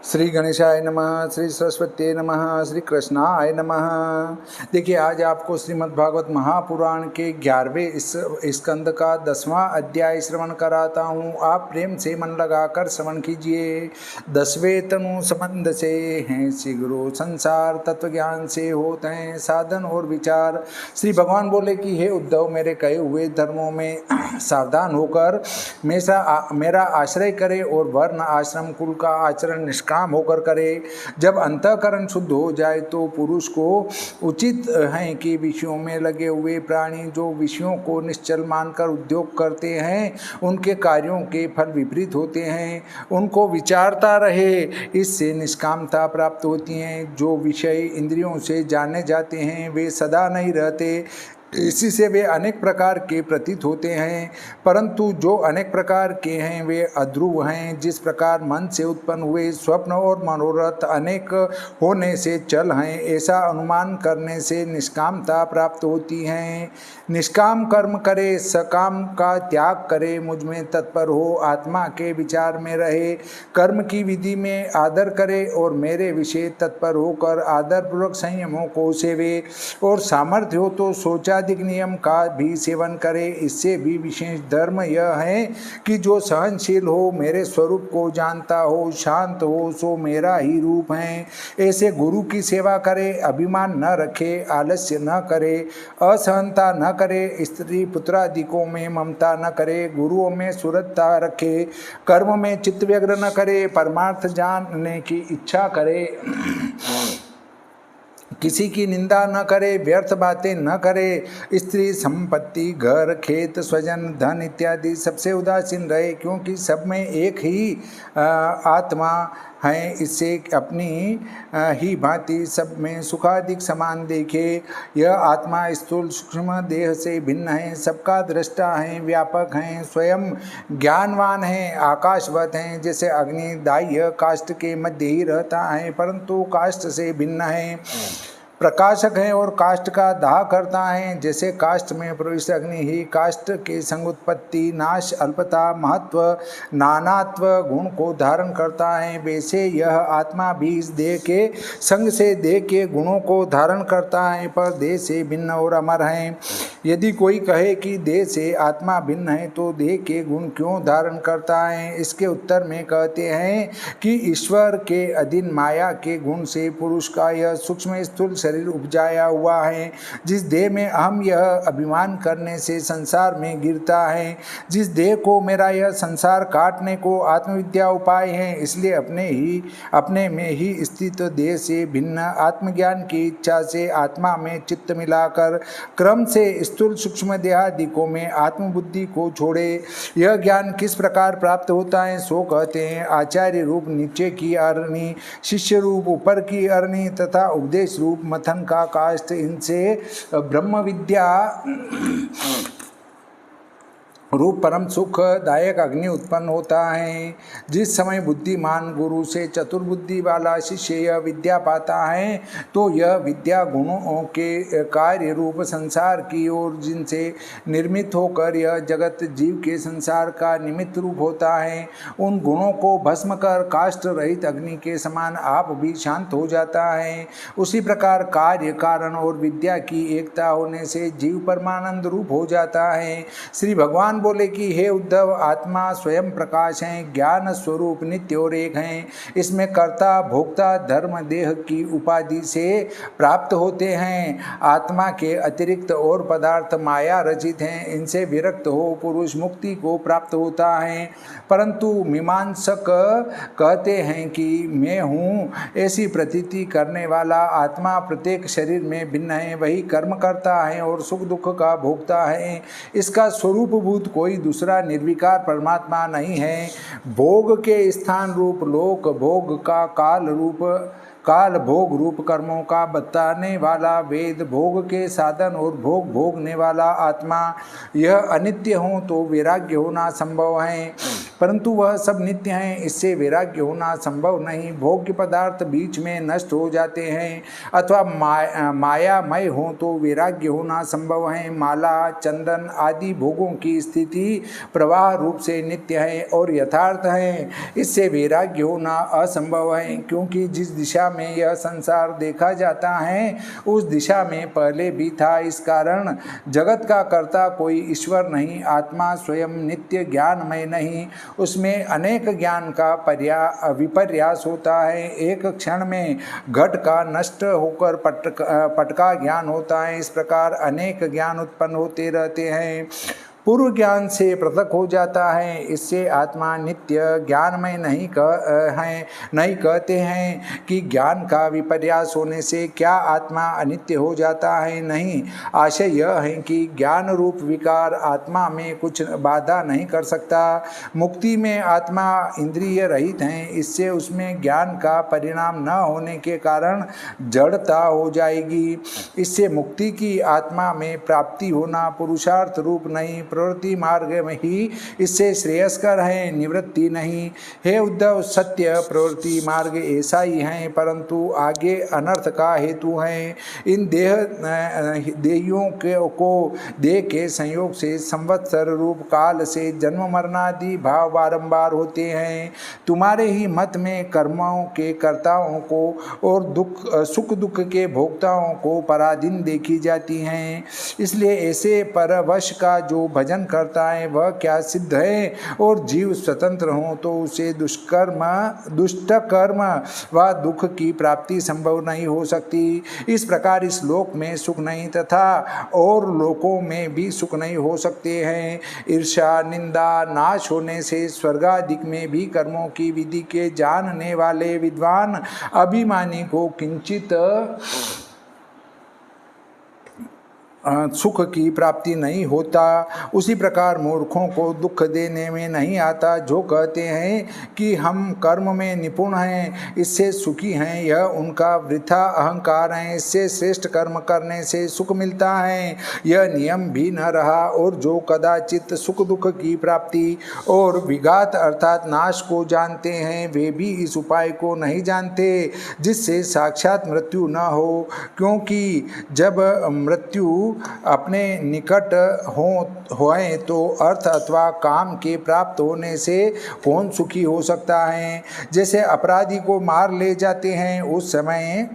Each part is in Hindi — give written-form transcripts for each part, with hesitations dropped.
श्री गणेशाय नमः, श्री सरस्वती नमः, श्री कृष्णाय नमः। देखिए, आज आपको श्रीमद् भागवत महापुराण के 11वें स्कंद का 10वां अध्याय श्रवण कराता हूँ। आप प्रेम से मन लगाकर श्रवण कीजिए। 10वें तनु संबंध से हैं श्री गुरु, संसार तत्व ज्ञान से होते हैं साधन और विचार। श्री भगवान बोले कि हे उद्धव, मेरे कहे हुए धर्मों में सावधान होकर मेरा आश्रय करे और वर्ण आश्रम कुल का आचरण निष्काम होकर करे। जब अंतःकरण शुद्ध हो जाए तो पुरुष को उचित है कि विषयों में लगे हुए प्राणी जो विषयों को निश्चल मानकर उद्योग करते हैं, उनके कार्यों के फल विपरीत होते हैं, उनको विचारता रहे। इससे निष्कामता प्राप्त होती है। जो विषय इंद्रियों से जाने जाते हैं वे सदा नहीं रहते, इसी से वे अनेक प्रकार के प्रतीत होते हैं, परंतु जो अनेक प्रकार के हैं वे अध्रुव हैं। जिस प्रकार मन से उत्पन्न हुए स्वप्न और मनोरथ अनेक होने से चल हैं, ऐसा अनुमान करने से निष्कामता प्राप्त होती है। निष्काम कर्म करे, सकाम का त्याग करे, मुझ में तत्पर हो, आत्मा के विचार में रहे, कर्म की विधि में आदर करे और मेरे विषय तत्पर होकर आदरपूर्वक संयमों को सेवे और सामर्थ्य हो तो सोचाधिक नियम का भी सेवन करे। इससे भी विशेष धर्म यह है कि जो सहनशील हो, मेरे स्वरूप को जानता हो, शांत हो, सो मेरा ही रूप है। ऐसे गुरु की सेवा करे, अभिमान न रखे, आलस्य न करे, असहनता न करे, स्त्री पुत्रादिकों में ममता न करे, गुरुओं में सुरता रखे, कर्म में चित्त व्यग्र न करे, परमार्थ जानने की इच्छा करे, किसी की निंदा न करे, व्यर्थ बातें न करे, स्त्री संपत्ति घर खेत स्वजन धन इत्यादि सबसे उदासीन रहे, क्योंकि सब में एक ही आत्मा है। इससे अपनी ही भांति सब में सुखाधिक समान देखे। यह आत्मा स्थूल सूक्ष्म देह से भिन्न है, सबका दृष्टा है, व्यापक है, स्वयं ज्ञानवान है, आकाशवत है। जैसे अग्नि दाह्य काष्ठ के मध्य ही रहता है, परंतु काष्ठ से भिन्न है, प्रकाशक है और काष्ठ का दाह करता है। जैसे काष्ठ में प्रविष्ट अग्नि ही काष्ठ के संग उत्पत्ति नाश अल्पता महत्व नानात्व गुण को धारण करता है, वैसे यह आत्मा भी इस देह के संग से देह के गुणों को धारण करता है, पर देह से भिन्न और अमर है। यदि कोई कहे कि देह से आत्मा भिन्न है तो देह के गुण क्यों धारण करता है, इसके उत्तर में कहते हैं कि ईश्वर के अधीन माया के गुण से पुरुष का यह सूक्ष्म स्थूल शरीर उपजाया हुआ है। जिस देह में हम यह अभिमान करने से संसार में गिरता है, जिस देह को मेरा यह संसार काटने को आत्मविद्या उपाय है, इसलिए अपने में ही स्थित देह से भिन्न आत्मज्ञान की इच्छा से आत्मा में चित्त मिलाकर क्रम से स्थूल सूक्ष्म देहादिकों में आत्मबुद्धि को छोड़े। यह ज्ञान किस प्रकार प्राप्त होता है सो कहते हैं। आचार्य रूप नीचे की अरणी, शिष्य रूप ऊपर की अरणी तथा उपदेश रूप मथन का काष्ठ, इनसे ब्रह्म विद्या रूप परम सुखदायक अग्नि उत्पन्न होता है। जिस समय बुद्धिमान गुरु से चतुर्बुद्धि वाला शिष्य यह विद्या पाता है तो यह विद्या गुणों के कार्य रूप संसार की ओर, जिनसे निर्मित होकर यह जगत जीव के संसार का निमित्त रूप होता है, उन गुणों को भस्म कर काष्ठ रहित अग्नि के समान आप भी शांत हो जाता है। उसी प्रकार कार्य कारण और विद्या की एकता होने से जीव परमानंद रूप हो जाता है। श्री भगवान बोले कि हे उद्धव, आत्मा स्वयं प्रकाश है, ज्ञान स्वरूप नित्य और एक है। इसमें कर्ता भोक्ता धर्म देह की उपाधि से प्राप्त होते हैं। आत्मा के अतिरिक्त और पदार्थ माया रचित हैं, इनसे विरक्त हो पुरुष मुक्ति को प्राप्त होता है। परंतु मीमांसक कहते हैं कि मैं हूँ ऐसी प्रतीति करने वाला आत्मा प्रत्येक शरीर में भिन्न है, वही कर्म करता है और सुख दुख का भोगता है। इसका स्वरूपभूत कोई दूसरा निर्विकार परमात्मा नहीं है। भोग के स्थान रूप लोक, भोग का काल भोग रूप कर्मों का बताने वाला वेद, भोग के साधन और भोग भोगने वाला आत्मा, यह अनित्य हो तो वैराग्य होना संभव है, परंतु वह सब नित्य हैं, इससे वैराग्य होना संभव नहीं। भोग्य पदार्थ बीच में नष्ट हो जाते हैं अथवा मायामय हो तो वैराग्य होना संभव है। माला, चंदन आदि भोगों की स्थिति प्रवाह रूप से नित्य है और यथार्थ है, इससे वैराग्य होना असंभव है, क्योंकि जिस दिशा में यह संसार देखा जाता है उस दिशा में पहले भी था। इस कारण जगत का कर्ता कोई ईश्वर नहीं, आत्मा स्वयं नित्य ज्ञानमय नहीं, उसमें अनेक ज्ञान का विपर्यास होता है। एक क्षण में घट का नष्ट होकर पट का ज्ञान होता है, इस प्रकार अनेक ज्ञान उत्पन्न होते रहते हैं, पूर्व ज्ञान से पृथक हो जाता है, इससे आत्मा नित्य ज्ञानमय नहीं कहते हैं कि ज्ञान का विपर्यास होने से क्या आत्मा अनित्य हो जाता है, नहीं। आशय यह है कि ज्ञान रूप विकार आत्मा में कुछ बाधा नहीं कर सकता। मुक्ति में आत्मा इंद्रिय रहित है, इससे उसमें ज्ञान का परिणाम न होने के कारण जड़ता हो जाएगी, इससे मुक्ति की आत्मा में प्राप्ति होना पुरुषार्थ रूप नहीं, प्रवृत्ति मार्ग में ही इससे श्रेयस्कर है, निवृत्ति नहीं। हे उद्धव, सत्य प्रवृत्ति मार्ग ऐसा ही है, परंतु आगे अनर्थ का हेतु है। इन देहियों को देह के संयोग से संवत्सर रूप काल से जन्म मरणादि भाव बारंबार होते हैं। तुम्हारे ही मत में कर्मों के कर्ताओं को और सुख दुख के भोक्ताओं को पराधीन देखी जाती हैं, इसलिए ऐसे परवश का जो भजन करता है वह क्या सिद्ध है, और जीव स्वतंत्र हो तो उसे दुष्ट कर्म व दुख की प्राप्ति संभव नहीं हो सकती। इस प्रकार इस लोक में सुख नहीं तथा और लोकों में भी सुख नहीं हो सकते हैं। ईर्ष्या निंदा नाश होने से स्वर्गादिक में भी कर्मों की विधि के जानने वाले विद्वान अभिमानी को किंचित सुख की प्राप्ति नहीं होता, उसी प्रकार मूर्खों को दुख देने में नहीं आता। जो कहते हैं कि हम कर्म में निपुण हैं, इससे सुखी हैं, यह उनका वृथा अहंकार है। इससे श्रेष्ठ कर्म करने से सुख मिलता है, यह नियम भी न रहा। और जो कदाचित सुख दुख की प्राप्ति और विघात अर्थात नाश को जानते हैं, वे भी इस उपाय को नहीं जानते जिससे साक्षात मृत्यु न हो, क्योंकि जब मृत्यु अपने निकट होए तो अर्थ अथवा काम के प्राप्त होने से कौन सुखी हो सकता है। जैसे अपराधी को मार ले जाते हैं, उस समय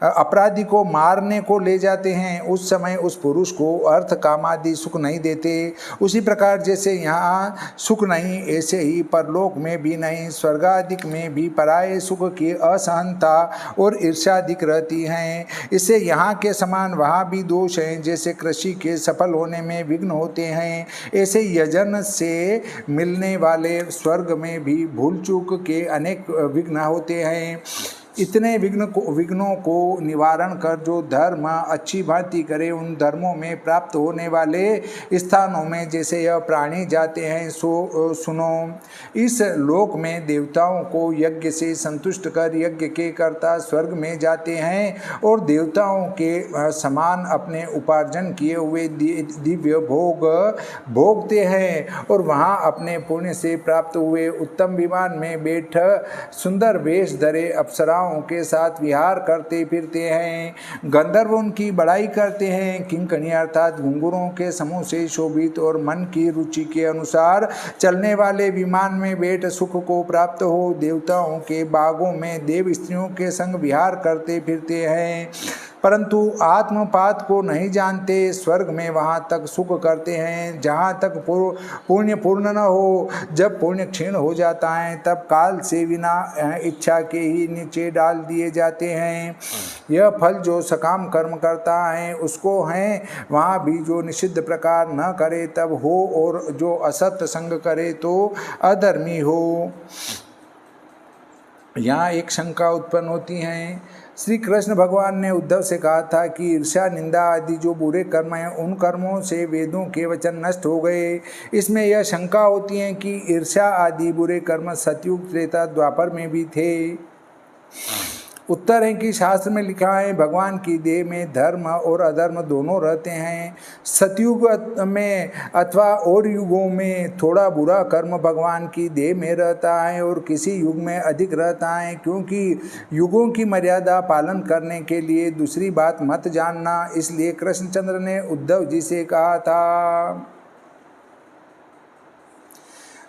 अपराधी को मारने को ले जाते हैं, उस समय उस पुरुष को अर्थ कामादि सुख नहीं देते। उसी प्रकार जैसे यहाँ सुख नहीं, ऐसे ही परलोक में भी नहीं, स्वर्गादिक में भी पराये सुख की असहनता और ईर्ष्यादिक रहती हैं। इससे यहाँ के समान वहाँ भी दोष हैं। जैसे कृषि के सफल होने में विघ्न होते हैं, ऐसे यजन से मिलने वाले स्वर्ग में भी भूल चूक के अनेक विघ्न होते हैं। इतने विघ्नों को निवारण कर जो धर्म अच्छी भांति करे, उन धर्मों में प्राप्त होने वाले स्थानों में जैसे यह प्राणी जाते हैं, सो सुनो। इस लोक में देवताओं को यज्ञ से संतुष्ट कर यज्ञ के कर्ता स्वर्ग में जाते हैं और देवताओं के समान अपने उपार्जन किए हुए दिव्य भोग भोगते हैं, और वहाँ अपने पुण्य से प्राप्त हुए उत्तम विमान में बैठ सुंदर वेश धरे अप्सराओं के साथ विहार करते फिरते हैं। गंधर्व उनकी बड़ाई करते हैं। किंकणी अर्थात घुंघरूओं के समूह से शोभित और मन की रुचि के अनुसार चलने वाले विमान में बैठ सुख को प्राप्त हो देवताओं के बागों में देव स्त्रियों के संग विहार करते फिरते हैं, परंतु आत्मपात को नहीं जानते। स्वर्ग में वहाँ तक सुख करते हैं जहाँ तक पुण्य पूर्ण न हो। जब पुण्य क्षीण हो जाता है तब काल से बिना इच्छा के ही नीचे डाल दिए जाते हैं। यह फल जो सकाम कर्म करता है उसको है, वहाँ भी जो निषिद्ध प्रकार न करे तब हो, और जो असत संग करे तो अधर्मी हो। यहाँ एक शंका उत्पन्न होती है। श्री कृष्ण भगवान ने उद्धव से कहा था कि ईर्ष्या निंदा आदि जो बुरे कर्म हैं, उन कर्मों से वेदों के वचन नष्ट हो गए। इसमें यह शंका होती है कि ईर्ष्या आदि बुरे कर्म सतयुग त्रेता द्वापर में भी थे। उत्तर है कि शास्त्र में लिखा है भगवान की देह में धर्म और अधर्म दोनों रहते हैं। सतयुग में अथवा और युगों में थोड़ा बुरा कर्म भगवान की देह में रहता है और किसी युग में अधिक रहता है, क्योंकि युगों की मर्यादा पालन करने के लिए दूसरी बात मत जानना। इसलिए कृष्णचंद्र ने उद्धव जी से कहा था,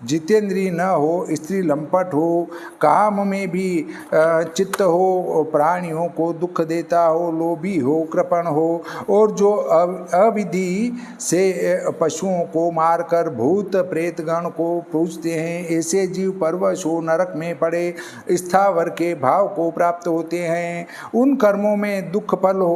जितेंद्रिय न हो, स्त्री लंपट हो, काम में भी चित्त हो, प्राणियों को दुख देता हो, लोभी हो, कृपण हो और जो अविधि से पशुओं को मारकर भूत प्रेत गण को पूजते हैं, ऐसे जीव परवश हो नरक में पड़े स्थावर के भाव को प्राप्त होते हैं। उन कर्मों में दुख फल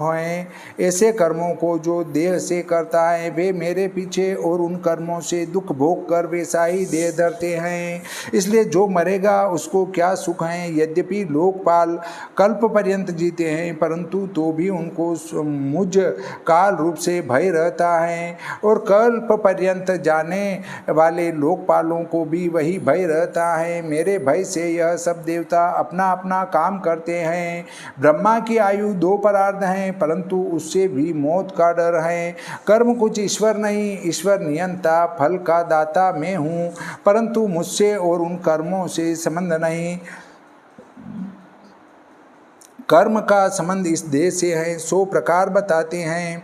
हैं। ऐसे कर्मों को जो देह से करता है वे मेरे पीछे और उन कर्मों से दुख भोग कर वैसा ही देह धरते हैं। इसलिए जो मरेगा उसको क्या सुख है। यद्यपि लोकपाल कल्प पर्यंत जीते हैं परंतु तो भी उनको मुझ काल रूप से भय रहता है और कल्प पर्यंत जाने वाले लोकपालों को भी वही भय रहता है। मेरे भय से यह सब देवता अपना अपना काम करते हैं। ब्रह्मा की आयु 2 परार्ध है परंतु उससे भी मौत का डर है। कर्म कुछ ईश्वर नहीं, ईश्वर नियंता फल का दाता मैं हूँ, परंतु मुझसे और उन कर्मों से संबंध नहीं। कर्म का संबंध इस देह से है। 100 प्रकार बताते हैं।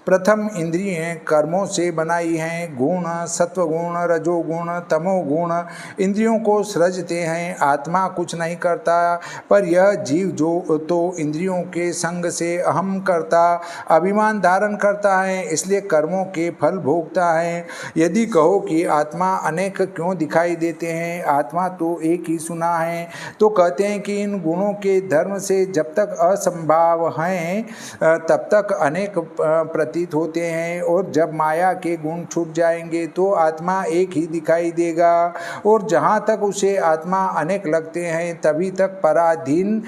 प्रथम इंद्रियें कर्मों से बनाई हैं। गुण सत्वगुण, रजोगुण, तमोगुण इंद्रियों को सृजते हैं। आत्मा कुछ नहीं करता, पर यह जीव जो तो इंद्रियों के संग से अहम करता अभिमान धारण करता है, इसलिए कर्मों के फल भोगता है। यदि कहो कि आत्मा अनेक क्यों दिखाई देते हैं, आत्मा तो एक ही सुना है, तो कहते हैं कि इन गुणों के धर्म से जब तक असंभाव हैं तब तक अनेक प्रतीत होते हैं और जब माया के गुण छूट जाएंगे तो आत्मा एक ही दिखाई देगा। और जहाँ तक उसे आत्मा अनेक लगते हैं तभी तक पराधीन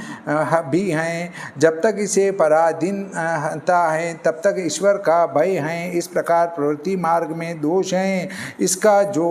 भी हैं। जब तक इसे पराधीनता है तब तक ईश्वर का भय है। इस प्रकार प्रवृत्ति मार्ग में दोष हैं। इसका जो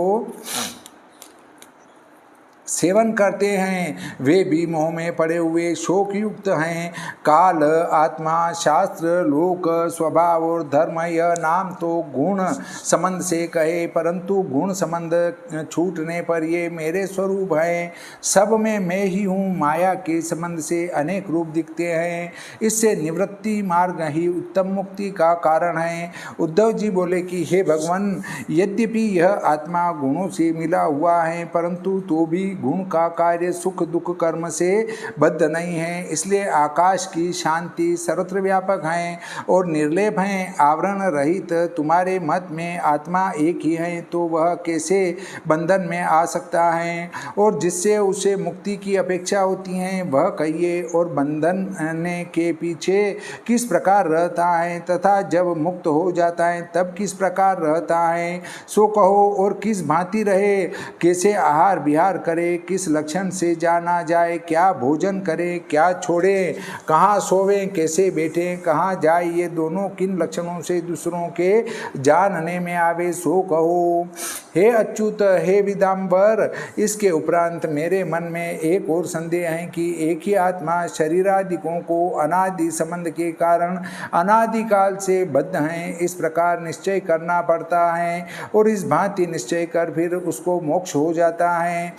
सेवन करते हैं वे भी मोह में पड़े हुए शोक युक्त हैं। काल, आत्मा, शास्त्र, लोक, स्वभाव और धर्म यह नाम तो गुण संबंध से कहे, परंतु गुण संबंध छूटने पर ये मेरे स्वरूप हैं। सब में मैं ही हूँ। माया के संबंध से अनेक रूप दिखते हैं। इससे निवृत्ति मार्ग ही उत्तम मुक्ति का कारण है। उद्धव जी बोले कि हे भगवान, यद्यपि यह आत्मा गुणों से मिला हुआ है परंतु तो भी गुण का कार्य सुख दुख कर्म से बद्ध नहीं है। इसलिए आकाश की शांति सर्वत्र व्यापक है और निर्लेप है, आवरण रहित। तुम्हारे मत में आत्मा एक ही है तो वह कैसे बंधन में आ सकता है, और जिससे उसे मुक्ति की अपेक्षा होती है वह कहिए, और बंधन के पीछे किस प्रकार रहता है तथा जब मुक्त हो जाता है तब किस प्रकार रहता है, सो कहो। और किस भांति रहे, कैसे आहार विहार करे, किस लक्षण से जाना जाए, क्या भोजन करे, क्या छोड़े, कहाँ सोवे, कैसे बैठे, कहाँ जाए, ये दोनों किन लक्षणों से दूसरों के जानने में आवे, सो कहो। हे अच्युत, हे विदाम्बर, इसके उपरांत मेरे मन में एक और संदेह है कि एक ही आत्मा शरीरादिकों को अनादि संबंध के कारण अनादिकाल से बद्ध हैं। इस प्रकार निश्चय करना पड़ता है और इस भांति निश्चय कर फिर उसको मोक्ष हो जाता है।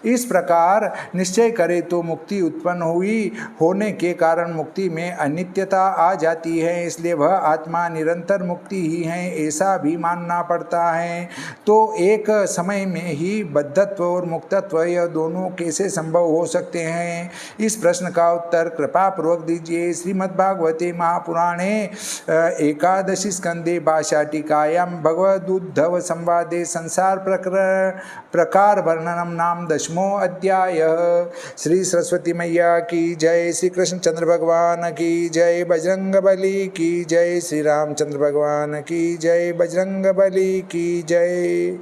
इस प्रकार निश्चय करे तो मुक्ति उत्पन्न हुई, होने के कारण मुक्ति में अनित्यता आ जाती है। इसलिए वह आत्मा निरंतर मुक्ति ही है, ऐसा भी मानना पड़ता है। तो एक समय में ही बद्धत्व और मुक्तत्व यह दोनों कैसे संभव हो सकते हैं? इस प्रश्न का उत्तर कृपा पूर्वक दीजिए। श्रीमद्भागवते महापुराणे एकादशी स्कंदे भाषाटिकायां भगवदुद्धव संवादे संसार प्रकार वर्णनम नाम 10वां अध्याय। श्री सरस्वती मैया की जय, श्री कृष्णचंद्र भगवान की जय, बजरंगबली की जय, श्री रामचंद्र भगवान की जय, बजरंगबली की जय।